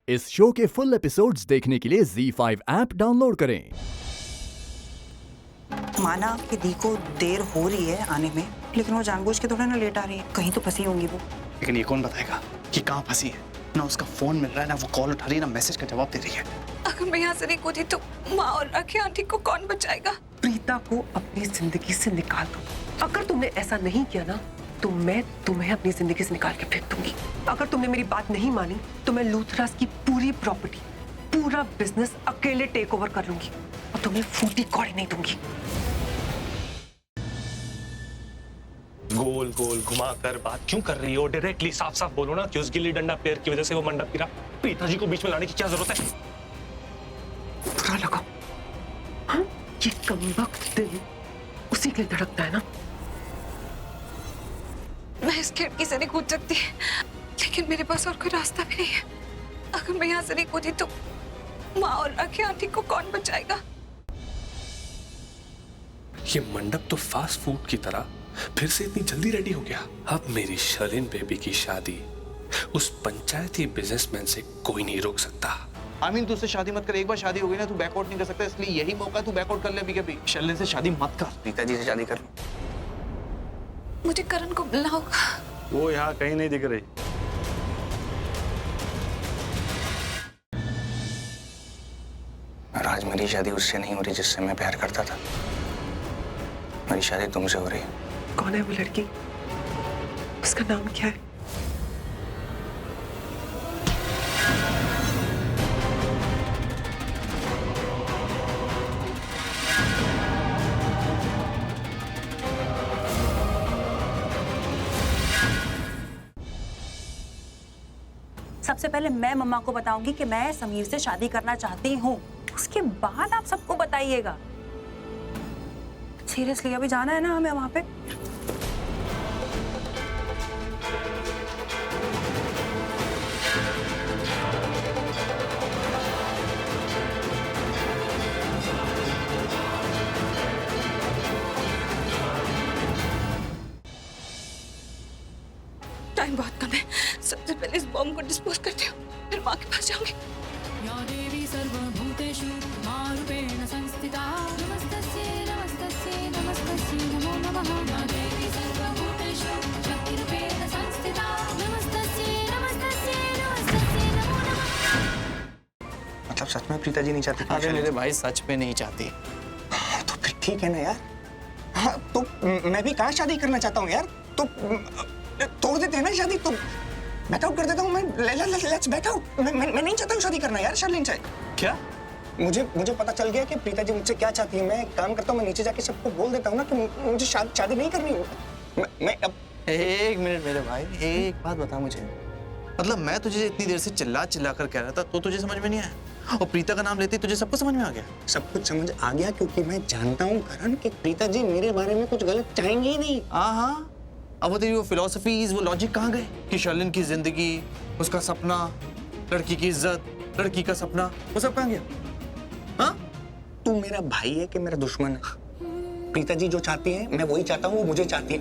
इस शो के full episodes देखने के लिए ZEE5 ऐप डाउनलोड करें। माना कि दी को देर हो रही है आने में, लेकिन वो जानबूझ के थोड़ा ना लेट आ रही है। कहीं तो फंसी होंगी वो। लेकिन ये कौन बताएगा कि कहाँ फंसी है? ना उसका फोन मिल रहा है, ना वो कॉल उठा रही है, ना मैसेज का जवाब दे रही है। अगर मैं यहाँ से नहीं कूदी तो माँ और राखी आंटी को कौन बचाएगा? प्रीता को अपनी जिंदगी से निकाल दो। अगर तुमने ऐसा नहीं किया ना तो मैं तुम्हें अपनी जिंदगी से निकाल के फेंक दूंगी। अगर तुमने मेरी बात नहीं मानी तो मैं लूथरास की पूरी प्रॉपर्टी, पूरा बिजनेस अकेले टेक ओवर कर लूंगी और तुम्हें फूटी कौड़ी नहीं दूंगी। गोल गोल घुमा कर बात क्यों कर रही हो? डायरेक्टली साफ साफ बोलो ना कि उस गिल्ली डंडा प्लेयर की वजह से वो मंडप गिरा। प्रीता जी को बीच में लाने की क्या जरूरत है? बुरा लगा? हाँ? ये कमबख्त दिल उसी के लिए धड़कता है ना। मैं इस खिड़की से नहीं कूद सकती, लेकिन मेरे पास और कोई रास्ता भी नहीं है। अगर मैं यहाँ से नहीं कूदी तो माँ और राखी आंटी को कौन बचाएगा? ये मंडप तो फास्ट फूड की तरह फिर से इतनी जल्दी रेडी हो गया। अब मेरी शर्लिन बेबी की शादी उस पंचायती बिजनेसमैन से कोई नहीं रोक सकता। आमीन, तू उससे शादी मत कर। एक बार शादी हो गई ना, तू बैकआउट नहीं कर सकता, इसलिए यही मौका तू बैकआउट कर ले अभी कभी। शर्लिन से शादी मत कर, प्रीता जी से शादी कर। मुझे करण को बुलाओ। वो यहाँ कहीं नहीं दिख रही। आज मेरी शादी उससे नहीं हो रही जिससे मैं प्यार करता था। मेरी शादी तुमसे हो रही है। कौन है वो लड़की? उसका नाम क्या है? सबसे पहले मैं मम्मा को बताऊंगी कि मैं समीर से शादी करना चाहती हूँ। उसके बाद आप सबको बताइएगा। सीरियसली अभी जाना है ना हमें वहां पे। टाइम बहुत कम है। सबसे पहले इस बॉम्ब को डिस्पोज करती हूँ, फिर माँ के पास जाऊंगी। या देवी सर्वभूतेषु मारूपेण संस्थिता नमस्तस्यै नमस्तस्यै नमस्तस्यै नमो नमः। या देवी सर्वभूतेषु शक्तिरूपेण संस्थिता नमस्तस्यै नमस्तस्यै नमस्तस्यै नमो नमः। मतलब सच में प्रीता जी नहीं चाहती? अरे मेरे भाई सच में नहीं चाहती। तो फिर ठीक है ना यार। हाँ, तो मैं भी कहाँ शादी करना चाहता हूँ यार। तो तोड़ देते हैं ना शादी, तो बैक आउट कर देता हूँ मैं। Let's back out. मैं नहीं चाहता हूँ शादी करना यार शर्लिन से। क्या? मुझे पता चल गया कि प्रीता जी मुझसे क्या चाहती है। मैं एक काम करता हूँ, मैं नीचे जाके सबको बोल देता हूँ ना कि मुझे शादी नहीं करनी है। मैं अब एक मिनट मेरे भाई, एक बात बता मुझे। मतलब मैं तुझे इतनी देर से चिल्ला कर कह रहा था तो तुझे समझ में नहीं आया, और प्रीता का नाम लेते ही तुझे सब कुछ समझ में आ गया? सब कुछ समझ आ गया क्योंकि मैं जानता हूँ करण कि प्रीता जी मेरे बारे में कुछ गलत चाहेंगी ही नहीं। हाँ, अब वो तेरी वो फिलॉसफीज, वो लॉजिक कहाँ गए कि शर्लिन की जिंदगी, उसका सपना, लड़की की इज्जत, लड़की का सपना, वो सब कहाँ गया? हाँ? तू मेरा भाई है कि मेरा दुश्मन है? प्रीता जी जो चाहती है मैं वही चाहता हूँ, वो मुझे चाहती है।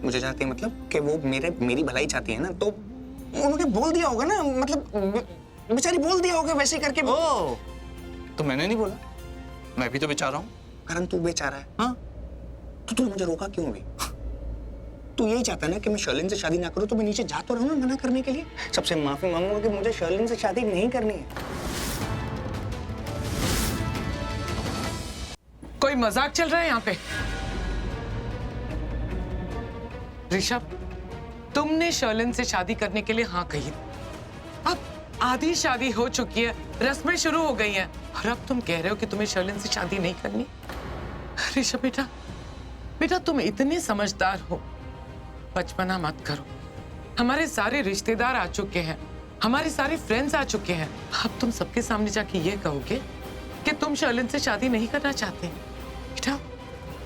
मुझे चाहती है मतलब कि वो मेरी भलाई चाहती है ना, तो उन्होंने बोल दिया होगा ना, मतलब बेचारी बोल दिया होगा वैसे करके। ओ, तो मैंने नहीं बोला, मैं भी तो बेचारा हूँ। करण तू बेचारा है। हाँ? तो तू मुझे रोका क्यों भी? तू यही चाहता ना कि मैं शर्लिन से शादी ना करूं, तो मैं नीचे जा तो रहा हूं ना मना करने के लिए। सबसे माफी मांगूंगा कि मुझे शर्लिन से शादी नहीं करनी है। कोई मजाक चल रहा है यहाँ पे? ऋषभ, तुमने शर्लिन से शादी करने के लिए हाँ कही। अब आधी शादी हो चुकी है, रस्में शुरू हो गई हैं, और अब तुम कह रहे हो कि तुम्हें शर्लिन से शादी नहीं करनी। ऋषभ बेटा तुम इतने समझदार हो, बचपना मत करो। हमारे सारे रिश्तेदार आ चुके हैं, हमारे सारे फ्रेंड्स आ चुके हैं। अब तुम सबके सामने जाके ये कहोगे कि तुम शर्लिन से शादी नहीं करना चाहते? बेटा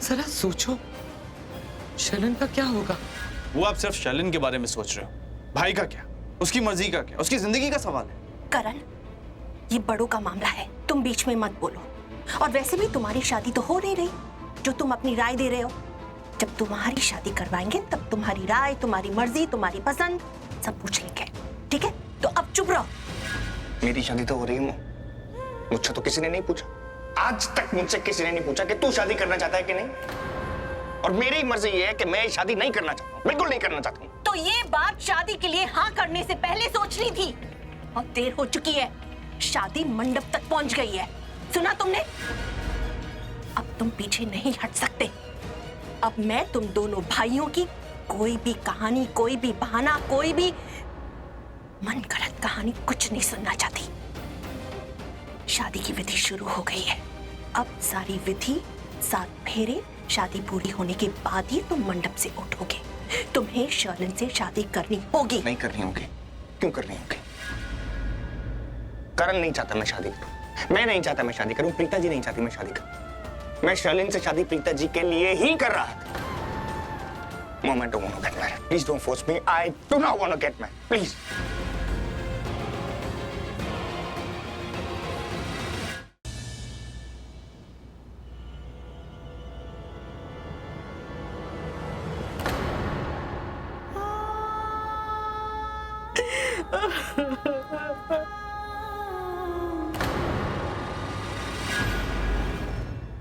जरा सोचो, शर्लिन का क्या होगा? वो आप सिर्फ शर्लिन के बारे में सोच रहे हो, भाई का क्या, उसकी मर्जी का क्या, उसकी जिंदगी का सवाल है। करण, ये बड़ों का मामला है, तुम बीच में मत बोलो। और वैसे भी तुम्हारी शादी तो हो नहीं रही, जो तुम अपनी राय दे रहे हो। जब तुम्हारी शादी करवाएंगे तब तुम्हारी राय, तुम्हारी मर्जी, तुम्हारी पसंद सब पूछ लेंगे, ठीक है? तो अब चुप रहो। मेरी शादी तो हो रही है, मुझसे तो किसी ने नहीं पूछा। आज तक मुझसे किसी ने नहीं पूछा कि तू शादी करना चाहता है कि नहीं। और मेरी मर्जी ये है कि मैं शादी नहीं करना चाहता हूँ, बिल्कुल नहीं करना चाहता हूँ। तो ये बात शादी के लिए हाँ करने से पहले सोचनी थी। अब देर हो चुकी है, शादी मंडप तक पहुंच गई है। सुना तुमने? अब तुम पीछे नहीं हट सकते। अब मैं तुम दोनों भाइयों की कोई भी कहानी, कोई भी बहाना, कोई भी मन गढ़ंत कहानी कुछ नहीं सुनना चाहती। शादी की विधि शुरू हो गई है। अब सारी विधि, 7 फेरे, शादी पूरी होने के बाद ही तुम मंडप से उठोगे। तुम्हें शर्लिन से शादी करनी होगी। नहीं करनी होगी। क्यों करनी होगी? करण नहीं चाहता मैं शादी करूं, मैं नहीं चाहता मैं शादी करूं, प्रीता जी नहीं चाहती मैं शादी करूं। मैं शर्लिन से शादी प्रीता जी के लिए ही कर रहा था। Mom, I don't want to get married. Please don't force me. I do not want to get married. Please.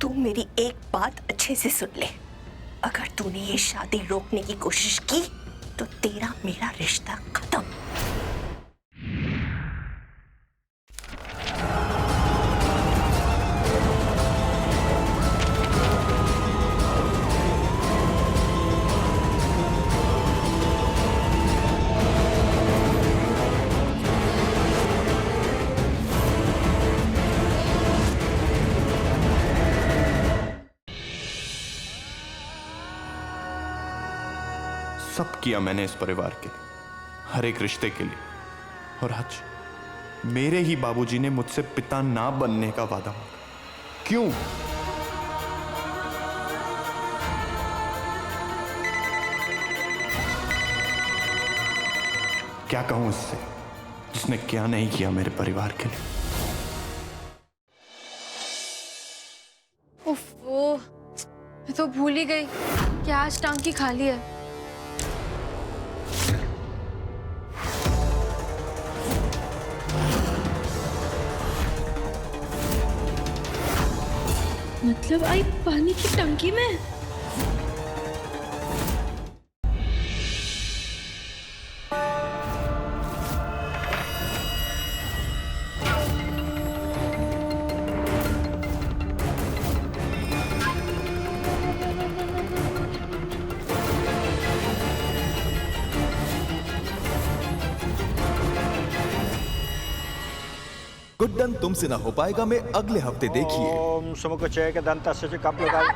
तू मेरी एक बात अच्छे से सुन ले। अगर तूने ये शादी रोकने की कोशिश की तो तेरा मेरा रिश्ता खत्म। सब किया मैंने इस परिवार के लिए, हर एक रिश्ते के लिए, और आज मेरे ही बाबूजी ने मुझसे पिता ना बनने का वादा मांगा। क्यों? क्या कहूं इससे, जिसने क्या नहीं किया मेरे परिवार के लिए। उफ, मैं तो भूल ही गई कि आज टांकी खाली है। मतलब आई पानी की टंकी में? गुड्डन तुमसे ना हो पाएगा में अगले हफ्ते देखिए। ओम सुमुखचय के दंतस्य च कपलुकाय।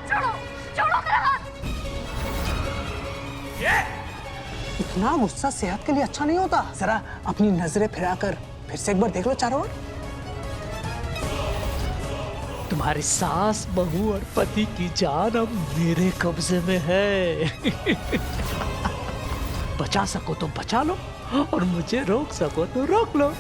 इतना गुस्सा सेहत के लिए अच्छा नहीं होता। जरा अपनी नजरें फिराकर फिर से एक बार देख लो चारों ओर। तुम्हारी सास, बहू और पति की जान अब मेरे कब्जे में है। बचा सको तो बचा लो और मुझे रोक सको तो रोक लो।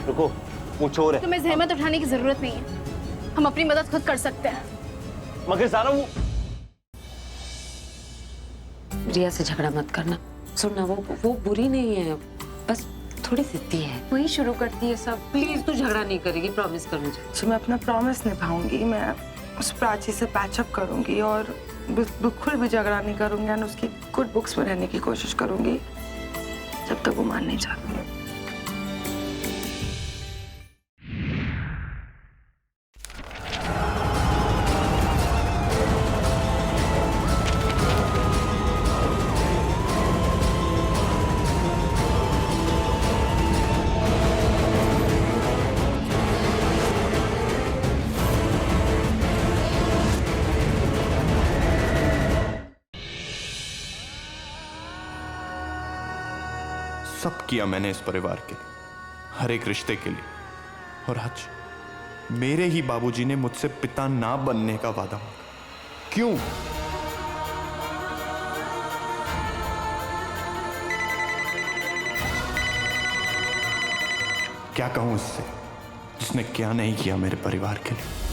रुको, वो चोर है। तुम्हें जहमत उठाने की जरूरत नहीं है, हम अपनी मदद खुद कर सकते हैं। मगर सारा रिया से झगड़ा मत करना। सुनना, वो बुरी नहीं है, बस थोड़ी जिद्दी है। वही शुरू करती है सब। प्लीज तू झगड़ा नहीं करेगी, प्रॉमिस कर मुझे। जी मैं अपना प्रॉमिस निभाऊंगी। मैं उस प्राची से पैचअप करूंगी और बिल्कुल भी झगड़ा नहीं करूंगी और उसकी गुड बुक्स में रहने की कोशिश करूंगी जब तक वो मान नहीं जाती। सब किया मैंने इस परिवार के लिए, हर एक रिश्ते के लिए, और आज मेरे ही बाबूजी ने मुझसे पिता ना बनने का वादा मांगा। क्यों? क्या कहूं इससे जिसने क्या नहीं किया मेरे परिवार के लिए।